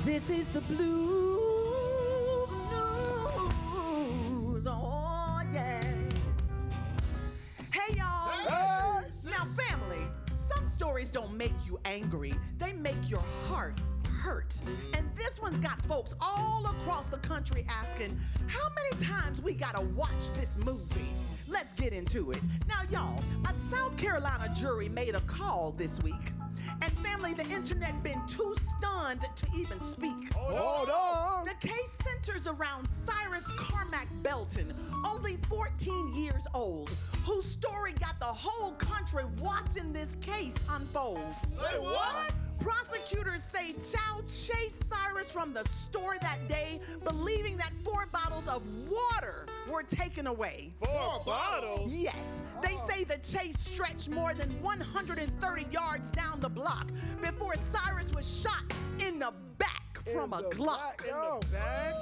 This is the blue news. Oh, yeah. Hey, y'all. Hey, now, family, some stories don't make you angry. They make your heart hurt. And this one's got folks all across the country asking, how many times we gotta watch this movie? Let's get into it. Now, y'all, a South Carolina jury made a call this week. And family, the internet been too stunned to even speak. Hold on. The case centers around Cyrus Carmack-Belton, only 14 years old, whose story got the whole country watching this case unfold. Say what? Prosecutors say child chased Cyrus from the store that day, believing that 4 bottles of water were taken away. 4 bottles? Yes, they say the chase stretched more than 130 yards down the block before Cyrus was shot in the back from a Glock. In the back?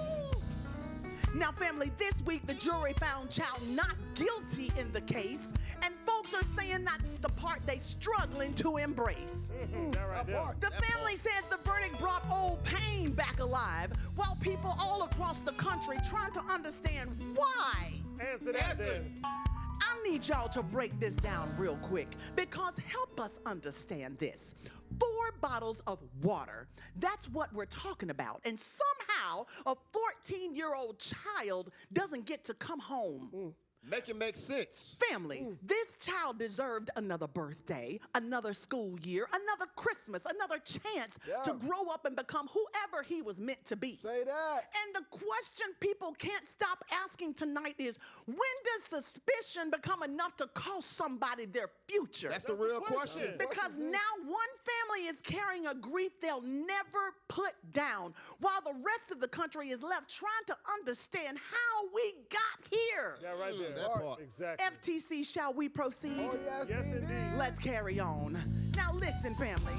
Now, family, this week the jury found child not guilty in the case, and folks are saying that's the part they struggling to embrace. The family says the verdict brought old pain back alive, while people all across the country trying to understand why. Answer that then. I need y'all to break this down real quick, because help us understand this. 4 bottles of water, that's what we're talking about. And somehow a 14-year-old child doesn't get to come home. Make it make sense. Family, this child deserved another birthday, another school year, another Christmas, another chance to grow up and become whoever he was meant to be. Say that. And the question people can't stop asking tonight is, when does suspicion become enough to cost somebody their future? That's the real question. Because now one family is carrying a grief they'll never put down, while the rest of the country is left trying to understand how we got here. Yeah, right there. That part. Exactly. FTC, shall we proceed? Oh, Yes, indeed. Let's carry on. Now listen, family.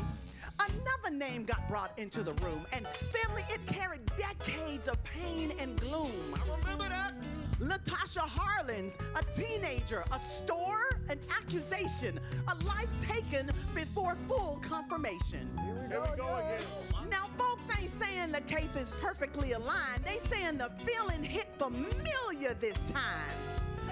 Another name got brought into the room, and family, it carried decades of pain and gloom. I remember that. Latasha Harlins, a teenager, a store, an accusation, a life taken before full confirmation. Here we go again. Now, folks ain't saying the case is perfectly aligned. They saying the feeling hit familiar this time.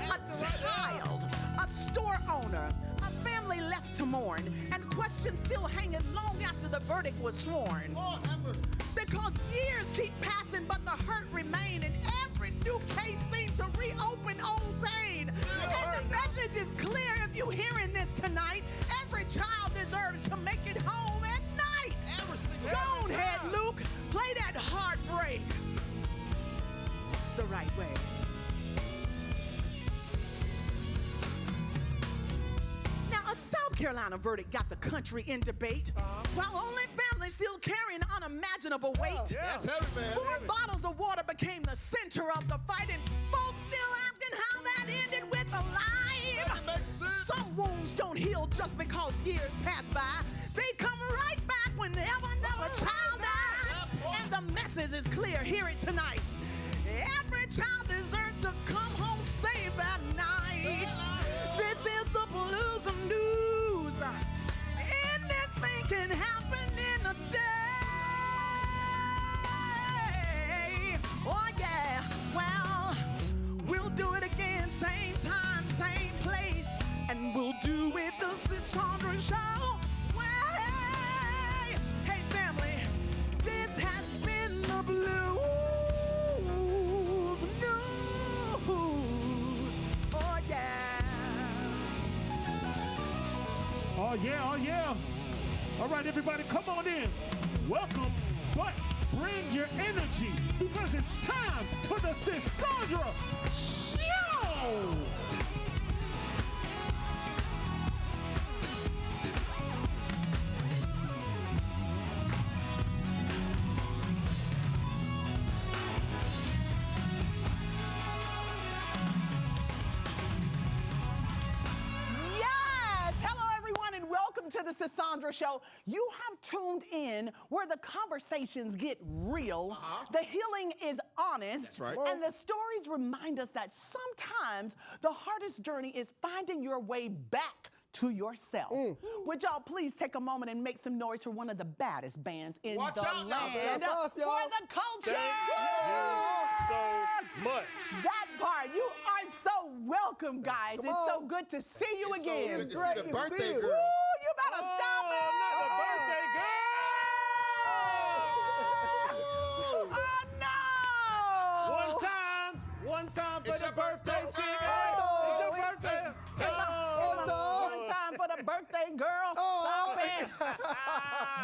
A child, a store owner, a family left to mourn, and questions still hanging long after the verdict was sworn. Lord have mercy. Because years keep passing, but the hurt remain, and every new case seems to reopen old pain. And the message is clear if you're hearing this tonight. Every child deserves to make it home at night. Go ahead, Luke. Play that heartbreak the right way. A South Carolina verdict got the country in debate, while only families still carrying unimaginable weight. That's heavy, man. 4 bottles of water became the center of the fight, and folks still asking how that ended with a life. That makes sense. Some wounds don't heal just because years pass by. They come right back whenever another child dies. And the message is clear. Hear it tonight. Every child deserves to come home safe at night. This is the blues of news. Anything can happen in a day. Oh yeah, well, we'll do it again, same time, same place, and we'll do it the Sisaundra Show way. Hey family, this has been the blues news. Oh yeah. Oh, yeah, oh, yeah. All right, everybody, come on in. Welcome, but bring your energy, because it's time for the Sisaundra Show. To the Sisaundra Show. You have tuned in where the conversations get real, the healing is honest, That's right. and the stories remind us that sometimes the hardest journey is finding your way back to yourself. Would y'all please take a moment and make some noise for one of the baddest bands in Watch the out now, land sis. for the culture? Thank you so much. That part, you are so welcome, guys. It's so good to see you It's again. so good to see the birthday Woo, girl. you better stop it. Another birthday girl. Oh, no. One time for It's the your birthday birthday. chick. Oh, It's your birthday. One time for the birthday girl. Stop it.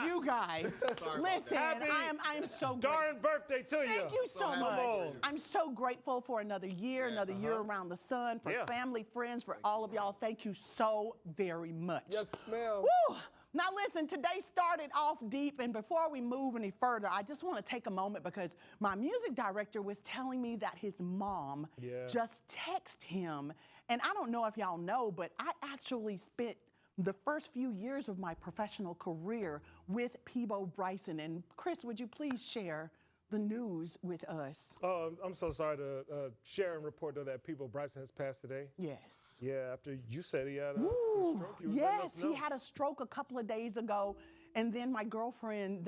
You guys, Sorry about listen, that. I am so grateful. Darn birthday to you. Thank you so happy much. for you. I'm so grateful for another year, another year around the sun, for Yeah. family, friends, for all of y'all. Thank you so very much. Yes, ma'am. Woo! Now listen, today started off deep, and before we move any further, I just want to take a moment because my music director was telling me that his mom just texted him, and I don't know if y'all know, but I actually spent the first few years of my professional career with Peebo Bryson. And Chris, would you please share the news with us? I'm so sorry to share and report though that Peebo Bryson has passed today. Yes. Yeah, after you said he had a Ooh, stroke. You was letting yes, us know. he had a stroke a couple of days ago. And then my girlfriend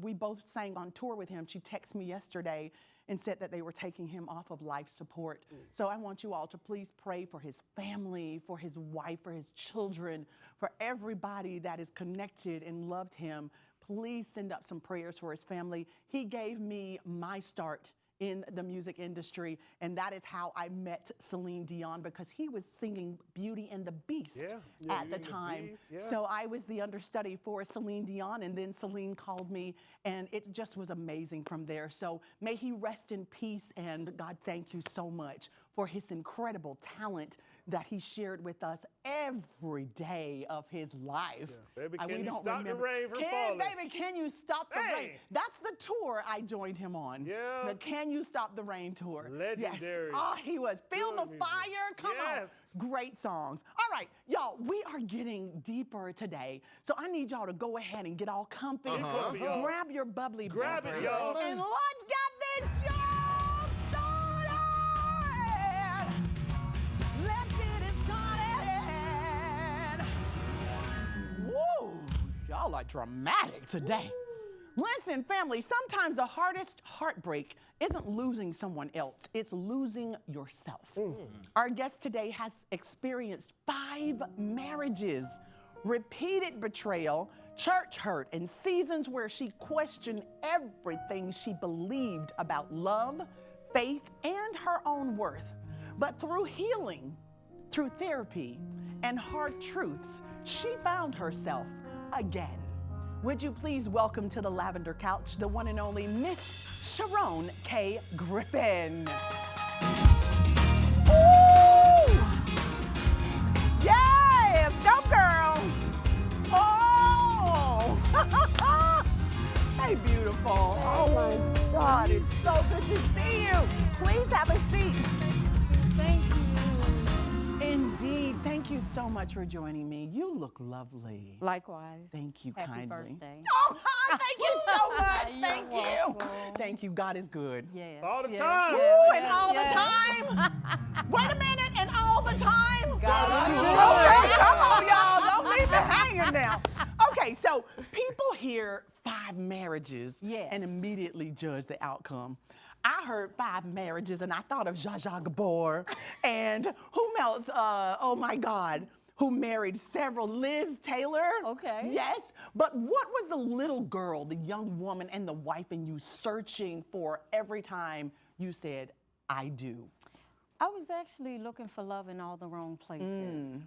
we both sang on tour with him, she texted me yesterday and said that they were taking him off of life support. So I want you all to please pray for his family, for his wife, for his children, for everybody that is connected and loved him. Please send up some prayers for his family. He gave me my start in the music industry, and that is how I met Celine Dion, because he was singing Beauty and the Beast at the time. So I was the understudy for Celine Dion, and then Celine called me, and it just was amazing from there. So may he rest in peace, and God, thank you so much for his incredible talent that he shared with us every day of his life. Baby, We can you don't stop the remember- rain from Can- falling? Baby, can you stop the rain? Hey. That's the tour I joined him on. Yeah. The Can You Stop the Rain tour. Legendary. Yes. Oh, he was. Feel Good the music. fire. Come on. Yes. Great songs. All right, y'all, we are getting deeper today. So I need y'all to go ahead and get all comfy. comfy, y'all. Grab your bubbly Grab it, beverage, y'all. and let's get this show started. Let's get it started. Woo! Y'all are dramatic today. Listen, family, sometimes the hardest heartbreak isn't losing someone else, it's losing yourself. Our guest today has experienced 5 marriages, repeated betrayal, church hurt, and seasons where she questioned everything she believed about love, faith, and her own worth. But through healing, through therapy, and hard truths, she found herself again. Would you please welcome to the Lavender Couch the one and only Miss Cheron K. Griffin. Ooh! Yes, go girl. Oh, hey beautiful. Oh my God, it's so good to see you. Please have a seat. Thank you. Indeed, thank you so much for joining me. You look lovely. Likewise. Thank you Happy kindly. birthday. Oh, hi, thank you so much. You're Thank you. welcome. Thank you. God is good. Yes. All the yes, time. yes, Ooh, and yes, all yes. the time. Wait a minute, and all the time. God is is good. good. Okay, come on, y'all. Don't leave me hanging now. Okay, so people hear 5 marriages Yes. and immediately judge the outcome. I heard 5 marriages and I thought of Zsa Zsa Gabor and who else? Oh my God, who married several? Liz Taylor. Okay. Yes, but what was the little girl, the young woman, and the wife in you searching for every time you said, I do? I was actually looking for love in all the wrong places.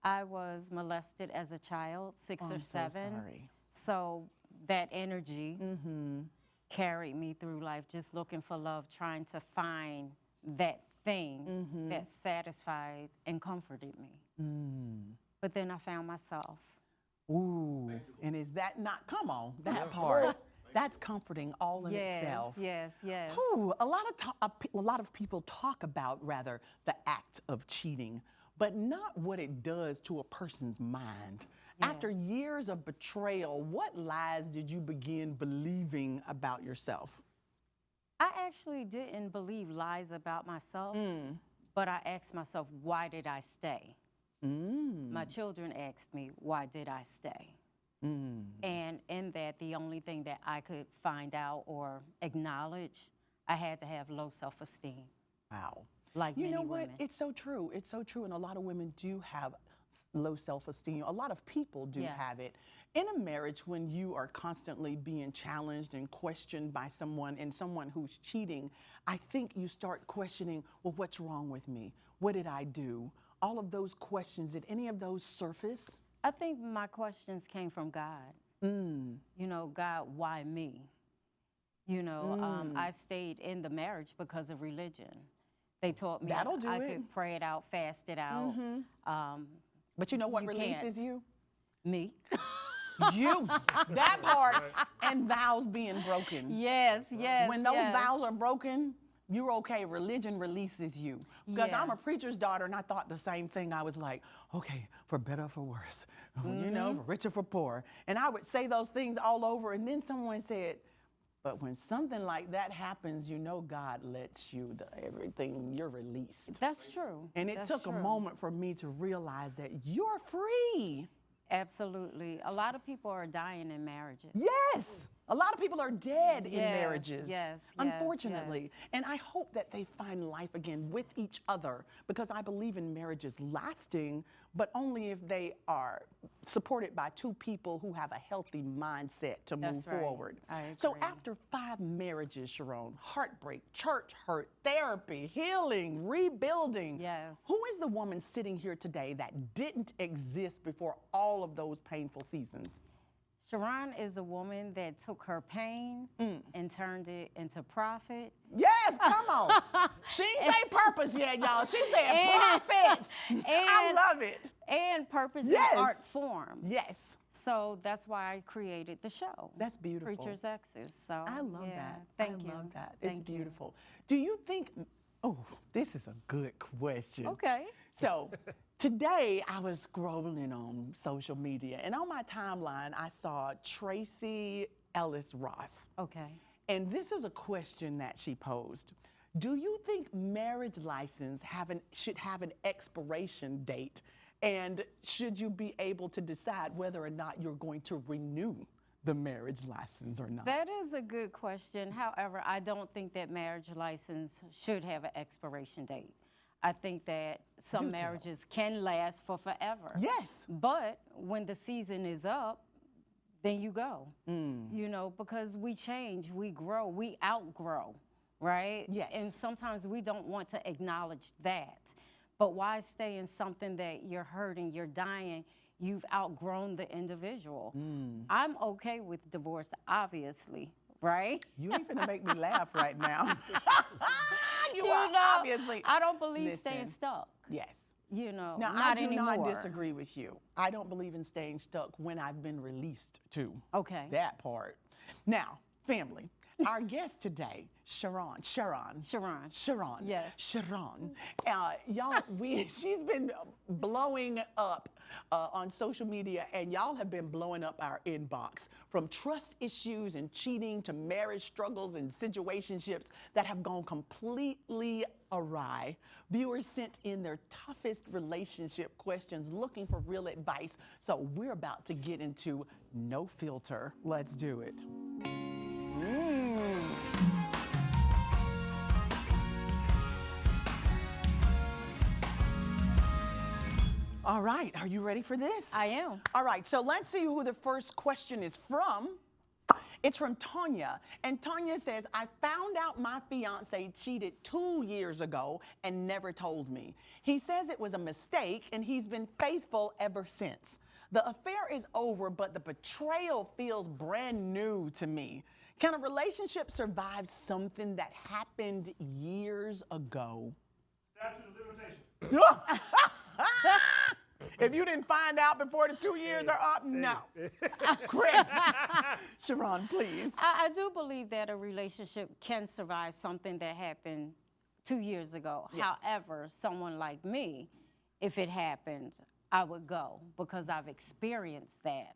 I was molested as a child, 6 Oh, or I'm so 7. sorry. So that energy carried me through life, just looking for love, trying to find that thing that satisfied and comforted me. But then I found myself. Ooh, and is that not, come on, that part. That's comforting all in Yes, itself. yes, yes. Ooh, a lot of people talk about, rather, the act of cheating, but not what it does to a person's mind. After Yes. years of betrayal, what lies did you begin believing about yourself? I actually didn't believe lies about myself, but I asked myself, why did I stay? My children asked me, why did I stay? And in that, the only thing that I could find out or acknowledge, I had to have low self-esteem. Wow. Like You many know what? women. It's so true. It's so true. And a lot of women do have low self-esteem. A lot of people do have it. In a marriage, when you are constantly being challenged and questioned by someone and someone who's cheating, I think you start questioning, well, what's wrong with me? What did I do? All of those questions, did any of those surface? I think my questions came from God. You know, God, why me? You know, I stayed in the marriage because of religion. They taught me That'll do I it. could pray it out, fast it out. But you know what You releases can't. you? Me. You. That part. And vows being broken. Yes, yes. When those yes. vows are broken, you're okay. Religion releases you. Because Yeah. I'm a preacher's daughter and I thought the same thing. I was like, okay, for better or for worse, you know, for richer, for poor. And I would say those things all over. And then someone said, but when something like that happens, you know God lets you, everything, you're released. That's true. And it That's took true. a moment for me to realize that you're free. Absolutely. A lot of people are dying in marriages. Yes. A lot of people are dead in Yes, marriages, yes, unfortunately. yes. And I hope that they find life again with each other, because I believe in marriages lasting, but only if they are supported by two people who have a healthy mindset to That's move right. forward. I So agree. after 5 marriages, Cheron, heartbreak, church hurt, therapy, healing, rebuilding, Yes. who is the woman sitting here today that didn't exist before all of those painful seasons? Cheron is a woman that took her pain and turned it into profit. Yes, come on. She ain't say purpose yet, y'all. She said And- profit. I and- love it. And purpose Yes. in art form. Yes, So that's why I created the show. that's beautiful. Preacher's Exes. So I love yeah, that. Thank you. I love that. It's Thank you. beautiful. Do you think, oh, this is a good question. Okay. So today I was scrolling on social media, and on my timeline I saw Tracy Ellis Ross. Okay. And this is a question that she posed. Do you think marriage license should have an expiration date? And should you be able to decide whether or not you're going to renew the marriage license or not? That is a good question. However, I don't think that marriage license should have an expiration date. I think that some Do tell. marriages can last for forever. Yes. But when the season is up, then you go. Mm. You know, because we change, we grow, we outgrow, right? Yes. And sometimes we don't want to acknowledge that. But why stay in something that you're hurting, you're dying, you've outgrown the individual? Mm. I'm okay with divorce, obviously, right? You ain't finna make me laugh right now. you You are know, obviously. I don't believe staying Listen. stuck. Yes. You know, Now, not I do anymore. not disagree with you. I don't believe in staying stuck when I've been released too. Okay. That part. Now, family, our guest today, Cheron. Cheron. Yes. Cheron. Y'all, she's been blowing up on social media, and y'all have been blowing up our inbox, from trust issues and cheating to marriage struggles and situationships that have gone completely awry. Viewers sent in their toughest relationship questions looking for real advice. So we're about to get into No Filter. Let's do it. All right, are you ready for this? I am. All right, so let's see who the first question is from. It's from Tanya, and Tanya says, I found out my fiance cheated 2 years ago and never told me. He says it was a mistake, and he's been faithful ever since. The affair is over, but the betrayal feels brand new to me. Can a relationship survive something that happened years ago? Statute of limitation. If you didn't find out before the 2 years are up, no. Chris, Cheron, please. I do believe that a relationship can survive something that happened 2 years ago. Yes. However, someone like me, if it happened, I would go because I've experienced that.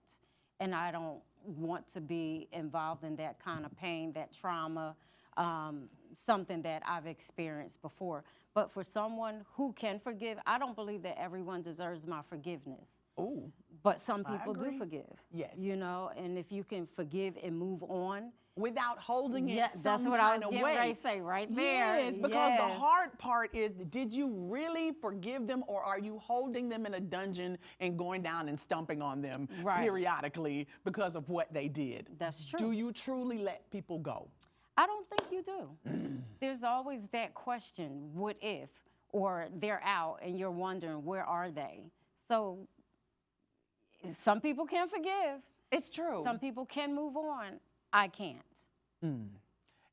And I don't want to be involved in that kind of pain, that trauma, something that I've experienced before. But for someone who can forgive, I don't believe that everyone deserves my forgiveness. Ooh. But some people do agree. forgive. Yes. You know, and if you can forgive and move on. Without holding it Yes, that's some what I kind was of getting way. ready to say right there. Yes, because the Yes. hard part is, did you really forgive them, or are you holding them in a dungeon and going down and stomping on them Right. periodically because of what they did? That's true. Do you truly let people go? I don't think you do. There's always that question, what if? Or they're out and you're wondering, where are they? So some people can forgive. It's true. Some people can move on. I can't.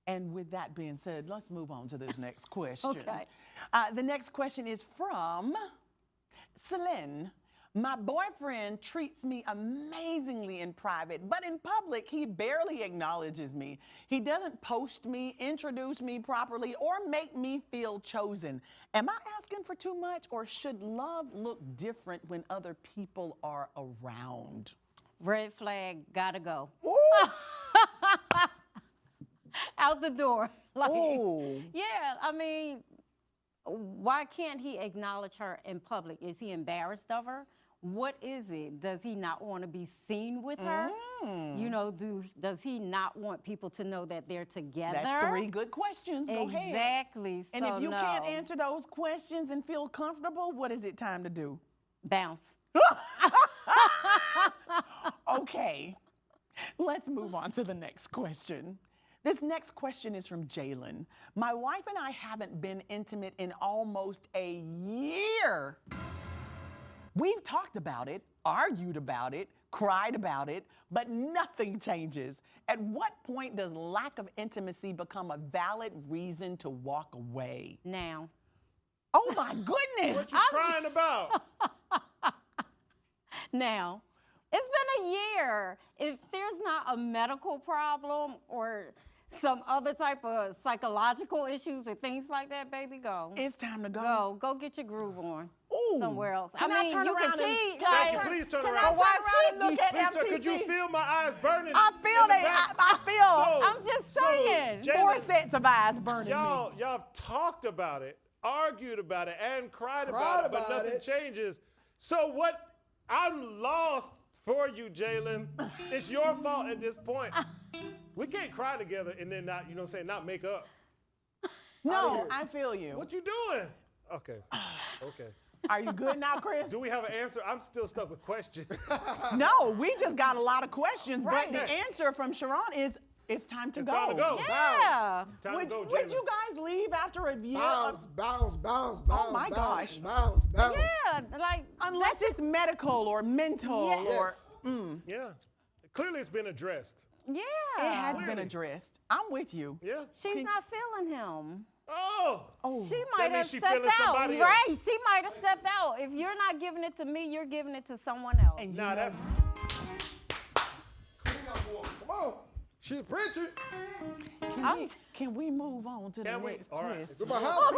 And with that being said, let's move on to this next question. Okay. The next question is from Celine. My boyfriend treats me amazingly in private, but in public, he barely acknowledges me. He doesn't post me, introduce me properly, or make me feel chosen. Am I asking for too much, or should love look different when other people are around? Red flag, gotta go. Out the door. Like, Ooh. yeah, I mean, why can't he acknowledge her in public? Is he embarrassed of her? What is it? Does he not want to be seen with her? You know, does he not want people to know that they're together? That's 3 good questions. Go ahead. Exactly. And so if you no. can't answer those questions and feel comfortable, what is it time to do? Bounce. Okay, let's move on to the next question. This next question is from Jalen. My wife and I haven't been intimate in almost a year. We've talked about it, argued about it, cried about it, but nothing changes. At what point does lack of intimacy become a valid reason to walk away? Now. Oh my goodness! What you crying about? Now. It's been a year. If there's not a medical problem or some other type of psychological issues or things like that, baby, go. It's time to go. Go get your groove on. Ooh. Somewhere else. Can I I mean, turn you can around and- cheat. can I like, turn- Please turn Can around. I turn Why around and look cheat? at Please, sir, FTC? could you feel my eyes burning? I feel in the they. back? I feel I'm just saying. Jalen, 4 sets of eyes burning y'all me. have talked about it, argued about it, and cried Cried about it, but about nothing it. changes. So what? I'm lost for you, Jalen. It's your fault at this point. We can't cry together and then not, you know what I'm saying, not make up. No, I feel you. What you doing? Okay. Okay. Are you good now, Chris? Do we have an answer? I'm still stuck with questions. No, we just got a lot of questions, Right. but the answer from Cheron is it's time to It's go. time to go. Yeah. Time Would, to go, would Jalen. you guys leave after a year? Bounce, bounce, bounce, bounce. Oh my bounce, gosh. Bounce, bounce. Yeah, like, Unless it's medical or mental Yes. or Yes. Yeah. Clearly it's been addressed. yeah. it has been Clearly. addressed. I'm with you. Yeah. She's not feeling him. Oh. She might have means she stepped feeling out. somebody else. Right. She might have stepped out. If you're not giving it to me, you're giving it to someone else. And you Nah, know, that's Come on. She's preaching. can we move on to the Can we? next All right. question? But how?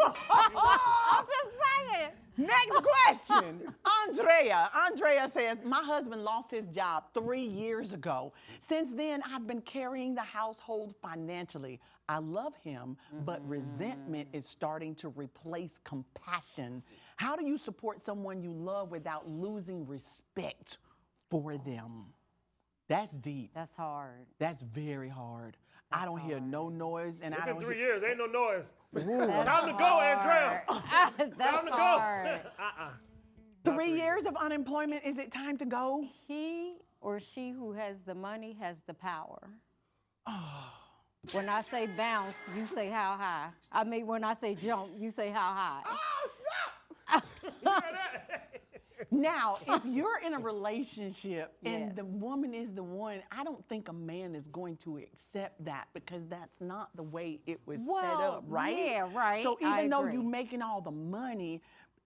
I'm just saying. Next question. Andrea says, my husband lost his job 3 years ago. Since then, I've been carrying the household financially. I love him, but resentment is starting to replace compassion. How do you support someone you love without losing respect for them? That's deep. That's hard. That's very hard. I don't hear no noise, and It's I been don't 3 hear. years. Ain't no noise. That's Time to go, Andrea. That's Time to hard. go. 3 years of unemployment. Is it time to go? He or she who has the money has the power. When I say bounce, you say how high. I mean, when I say jump, you say how high. Oh, stop. Now, if you're in a relationship and Yes. the woman is the one, I don't think a man is going to accept that because that's not the way it was set Well, up, right? yeah, right. So I even though agree. you're making all the money,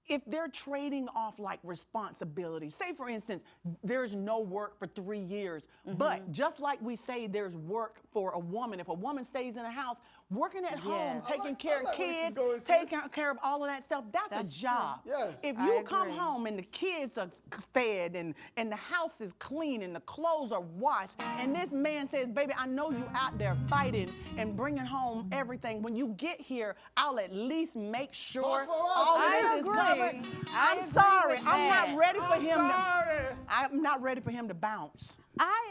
if they're trading off like responsibility, say for instance, there's no work for 3 years, but just like we say there's work for a woman, if a woman stays in a house, working at home, taking care of kids, taking care of all of that stuff, that's a job. Yes. If you come home and the kids are fed and the house is clean and the clothes are washed, and this man says, baby, I know you out there fighting and bringing home everything. When you get here, I'll at least make sure all of this is covered. I'm sorry. I'm not ready for him I'm not ready for him to bounce.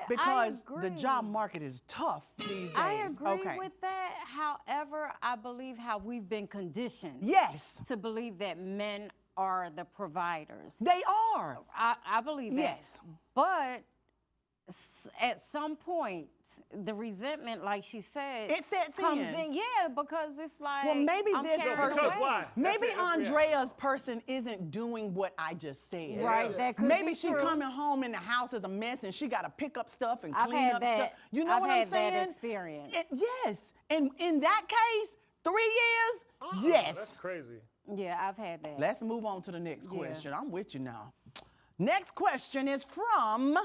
Because the job market is tough these days. I agree with that. However, I believe how we've been conditioned. Yes. To believe that men are the providers. They are. I believe that. Yes. But at some point, the resentment, like she said, it sets comes in. Yeah, because it's like, well, maybe I'm this carrying person, away. why? maybe Andrea's person isn't doing what I just said. Right, that could maybe be she true. coming home and the house is a mess and she got to pick up stuff and I've clean had up that. stuff. You know I've what had I'm saying? that experience. Yes, and in that case, 3 years, yes. That's crazy. Yeah, I've had that. Let's move on to the next question. I'm with you now. Next question is from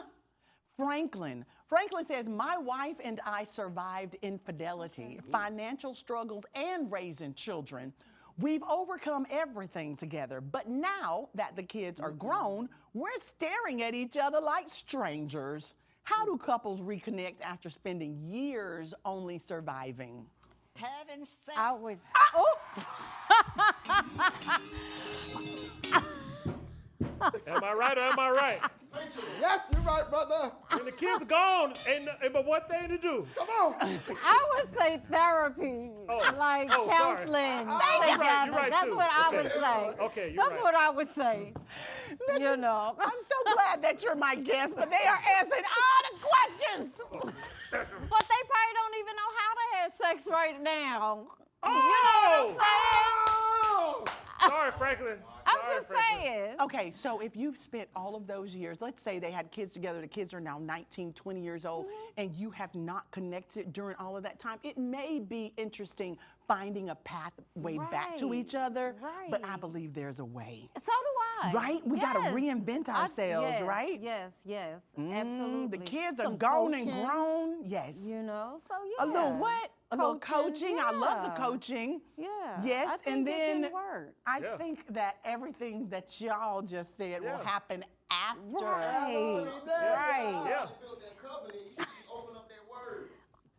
Franklin. Franklin says, my wife and I survived infidelity, financial struggles, and raising children. We've overcome everything together, but now that the kids are grown, we're staring at each other like strangers. How do couples reconnect after spending years only surviving? Having sex. I was. Am I right or am I right? Yes, you're right, brother. When the kids are gone, ain't but one thing to do. Come on. I would say therapy, like sorry. counseling You're right, together. you're right, That's too. what I would say. Okay, you're That's right. what I would say. You know. I'm so glad that you're my guest, but they are answering all the questions. But they probably don't even know how to have sex right now. Oh! You know what I'm saying? Sorry, Franklin. I'm Sorry, just Franklin. saying. Okay, so if you've spent all of those years, let's say they had kids together, the kids are now 19, 20 years old, and you have not connected during all of that time, it may be interesting finding a pathway back to each other, but I believe there's a way. So do I. Right? We got to Yes. reinvent ourselves, yes, right? Yes, absolutely. The kids are Some gone and coaching, grown. Yes. You know, so yeah. A little what? A little coaching. I love the yeah. coaching. Yeah. Yes, I think and then it can work. I think that everything that y'all just said will happen after. Right. Yeah. Build that company. You should open up that word.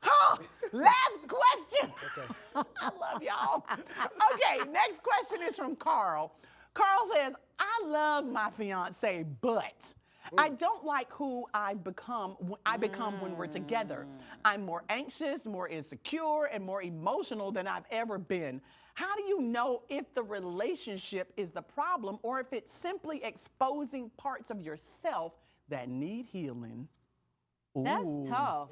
Huh, last question. I love y'all. Okay, next question is from Carl. Carl says, I love my fiance, but I don't like who I become when we're together. I'm more anxious, more insecure, and more emotional than I've ever been. How do you know if the relationship is the problem or if it's simply exposing parts of yourself that need healing? That's tough.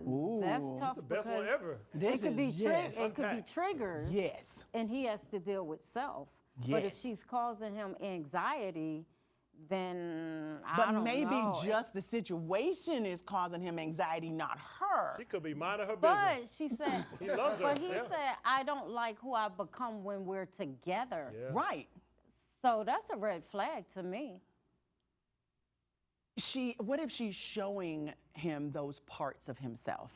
Ooh. That's tough The best one because ever. it could be it could be Unpack. triggers. Yes. And he has to deal with self. But if Yes. she's causing him anxiety, then I But don't maybe know. just the situation is causing him anxiety, not her. She could be minding her But business. she said, He loves her. but he yeah. said, I don't like who I become when we're together. Yeah. Right. So that's a red flag to me. What if she's showing him those parts of himself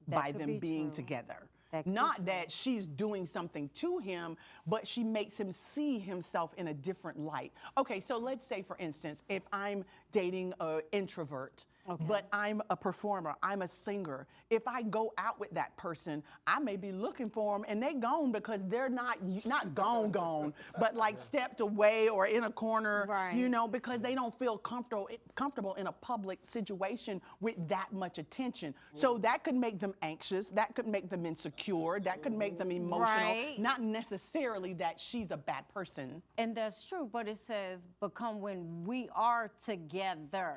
That by could them be being true. together? That could be Not true. that she's doing something to him, but she makes him see himself in a different light. Okay, so let's say, for instance, if I'm dating an introvert, but I'm a performer, I'm a singer. If I go out with that person, I may be looking for them and they gone because they're not gone, but like stepped away or in a corner, Right. you know, because they don't feel comfortable in a public situation with that much attention. So that could make them anxious, that could make them insecure, that could make them emotional. Right. Not necessarily that she's a bad person. And that's true, but it says become when we are together.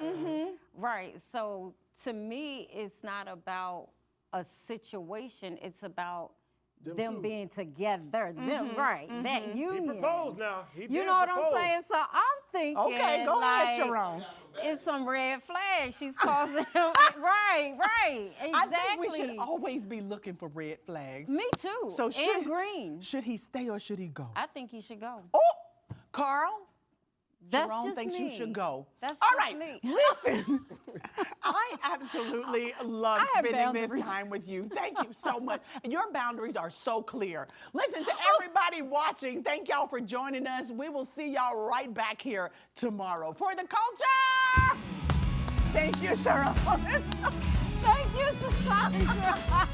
Right. So to me, it's not about a situation, it's about them being together. Them, right. That union. He proposed now. He You did know what I'm propose. saying? So I'm thinking, Okay, go ahead, like, Cheron. it's some red flags. She's causing him. Right. Exactly. I think we should always be looking for red flags. Me too. So and green. Should he stay or should he go? I think he should go. Oh, Carl, That's Cheron just thinks me. you should go. That's all just right. me. Listen, I absolutely love I have spending this boundaries. time with you. Thank you so much. Your boundaries are so clear. Listen to everybody watching. Thank y'all for joining us. We will see y'all right back here tomorrow for the culture. Thank you, Cheron. Thank you, Sisaundra.